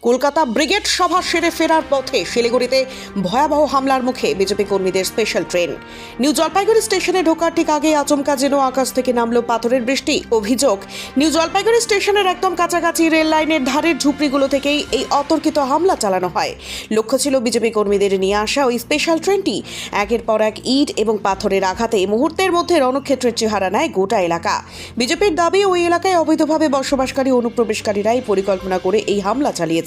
Kolkata brigade সভা সেরে ফেরার পথে শিলিগুড়িতে ভয়াবহ হামলার মুখে বিজেপি কর্মীদের স্পেশাল ট্রেন। নিউ জলপাইগুড়ি স্টেশনে ঢোকার ঠিক আগে আচমকা যেন আকাশ থেকে নামলো পাথরের বৃষ্টি। অভিযোগ, নিউ জলপাইগুড়ি স্টেশনের একদম কাছাকাছি রেল লাইনের ধারের ঝুপড়িগুলো থেকেই এই অতর্কিত হামলা চালানো হয়। লক্ষ্য ছিল বিজেপি কর্মীদের নিয়ে আসা ওই স্পেশাল ট্রেনটি। একের পর এক ইট এবং পাথরের আঘাতে মুহূর্তের মধ্যে রণক্ষেত্রের চেহারা নেয় গোটা এলাকা। বিজেপির দাবি, ওই এলাকায় অবৈধভাবে বসবাসকারী অনুপ্রবেশকারীরাই পরিকল্পনা করে এই হামলা চালিয়েছে।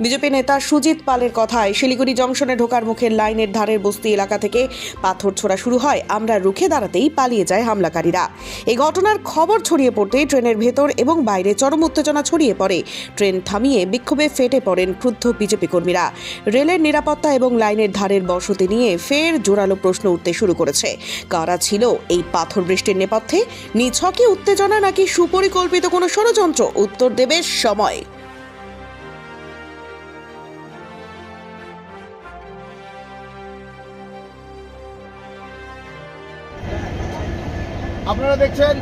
বিজেপি নেতা সুজিত পালের কথায়, শিলিগুড়ি জংশনে ঢোকার মুখের লাইনের ধারের বস্তি এলাকা থেকে পাথর ছোড়া শুরু হয়। আমরা রুখে দাঁড়াতেই পালিয়ে যায় হামলাকারীরা। এই ঘটনার খবর ছড়িয়ে পড়তেই ট্রেনের ভেতর এবং বাইরে চরম উত্তেজনা ছড়িয়ে পড়ে। ট্রেন থামিয়ে বিক্ষোভে ফেটে পড়েন ক্রুদ্ধ বিজেপি কর্মীরা। রেলের নিরাপত্তা এবং লাইনের ধারের বসতি নিয়ে ফের জোরালো প্রশ্ন উঠতে শুরু করেছে। কারা ছিল এই পাথর বৃষ্টির নেপথ্যে? নিছকই উত্তেজনা নাকি সুপরিকল্পিত কোনো ষড়যন্ত্র? উত্তর দেবে সময়। আপনারা দেখছেন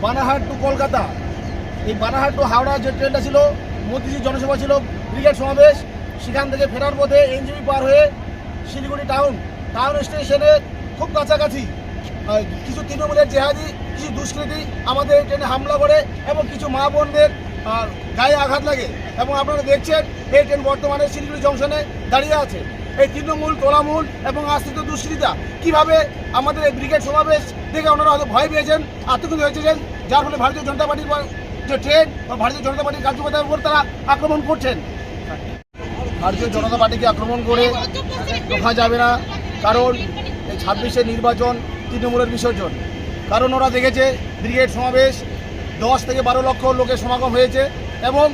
বানারহাট টু কলকাতা। এই বানারহাট টু হাওড়া যে ট্রেনটা ছিল, মোদিজির জনসভা ছিল, ব্রিগেড সমাবেশ, সেখান থেকে ফেরার পথে এনজিবি পার হয়ে শিলিগুড়ি টাউন স্টেশনের খুব কাছাকাছি কিছু তৃণমূলের জেহাদি, কিছু দুষ্কৃতী আমাদের এই ট্রেনে হামলা করে এবং কিছু মা বোনদের গায়ে আঘাত লাগে। এবং আপনারা দেখছেন এই ট্রেন বর্তমানে শিলিগুড়ি জংশনে দাঁড়িয়ে আছে। এই তৃণমূল, তোলামূল এবং আশ্রিত দুষ্কৃতীরা কীভাবে আমাদের এই ব্রিগেড সমাবেশ দেখে ওনারা হয়তো ভয় পেয়েছেন, আতঙ্কিত হয়েছেন, যার ফলে ভারতীয় জনতা পার্টির যে ট্রেন বা ভারতীয় জনতা পার্টির কার্যকর্তার উপর তারা আক্রমণ করছেন। ভারতীয় জনতা পার্টিকে আক্রমণ করে রোখা যাবে না, কারণ এই 26-এর নির্বাচন তৃণমূলের বিসর্জন। কারণ ওরা দেখেছে ব্রিগেড সমাবেশ 10 থেকে 12 লক্ষ লোকের সমাগম হয়েছে এবং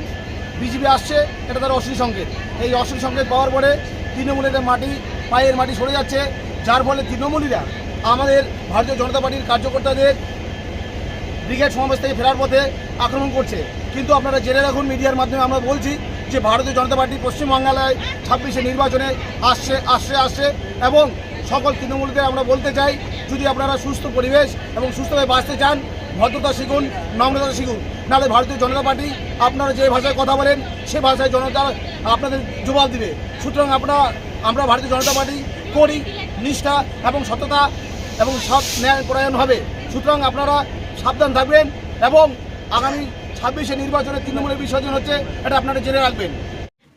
বিজেপি আসছে, এটা তার অশ্লীল সংকেত। এই অশ্লীল সংকেত পাওয়ার পরে তৃণমূলের পায়ের মাটি সরে যাচ্ছে, যার ফলে তৃণমূলীরা আমাদের ভারতীয় জনতা পার্টির কার্যকর্তাদের ব্রিগেড সমাবেশ থেকে ফেরার পথে আক্রমণ করছে। কিন্তু আপনারা জেনে রাখুন, মিডিয়ার মাধ্যমে আমরা বলছি যে ভারতীয় জনতা পার্টি পশ্চিমবাংলায় 26-এর নির্বাচনে আসছে এবং সকল তৃণমূলদের আমরা বলতে চাই, যদি আপনারা সুস্থ পরিবেশ এবং সুস্থভাবে বাঁচতে চান, ভদ্রতা শিখুন, নম্রতা শিখুন। নাহলে ভারতীয় জনতা পার্টি আপনারা যে ভাষায় কথা বলেন সে ভাষায় জনতা আপনাদের জবাব দিবে। সুতরাং আমরা ভারতীয় জনতা পার্টি করি নিষ্ঠা এবং সততা এবং সৎ ন্যায় পরায়ণ হবে। সুতরাং আপনারা সাবধান থাকবেন এবং আগামী 26-এর নির্বাচনে তৃণমূলের বিসর্জন হচ্ছে, এটা আপনারা জেনে রাখবেন।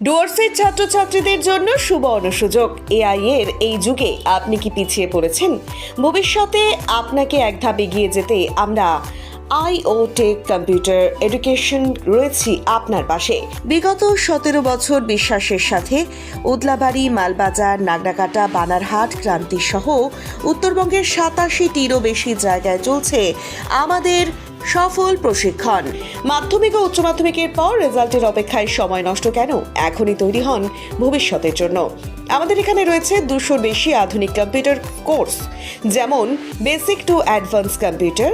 ডুয়ার্সের ছাত্রছাত্রীদের জন্য সুবর্ণ সুযোগ। এআই এর এই যুগে আপনি কি পিছিয়ে পড়েছেন? ভবিষ্যতে আপনাকে এক ধাপ এগিয়ে যেতে আমরা IO-Tech কম্পিউটার এডুকেশন রয়েছি আপনার পাশে। বিগত 17 বছর বিশ্বাসের সাথে উদলাবাড়ি, মালবাজার, নাগরাকাটা, বানারহাট, ক্রান্তি সহ উত্তরবঙ্গের 87টিরও বেশি জায়গায় চলছে আমাদের সফল প্রশিক্ষণ। মাধ্যমিক ও উচ্চ মাধ্যমিকের পর রেজাল্টের অপেক্ষায় সময় নষ্ট কেন? এখনই তৈরি হন ভবিষ্যতের জন্য। আমাদের এখানে রয়েছে 200-র বেশি আধুনিক কম্পিউটার কোর্স, যেমন basic to advance computer,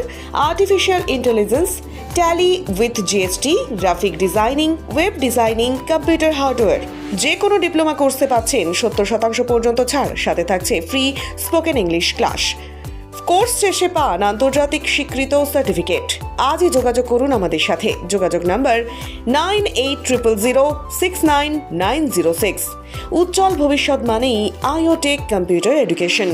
artificial intelligence, tally with GST, graphic designing, web designing, computer hardware. যে কোনো ডিপ্লোমা কোর্সে পাচ্ছেন 70% পর্যন্ত ছাড়, সাথে থাকছে free spoken English class. Course শেষে পান আন্তর্জাতিক স্বীকৃত সার্টিফিকেট। আজই যোগাযোগ করুন আমাদের সাথে। যোগাযোগ নাম্বার 9800069906। উজ্জ্বল ভবিষ্যৎ মানেই IO-Tech কম্পিউটার এডুকেশন।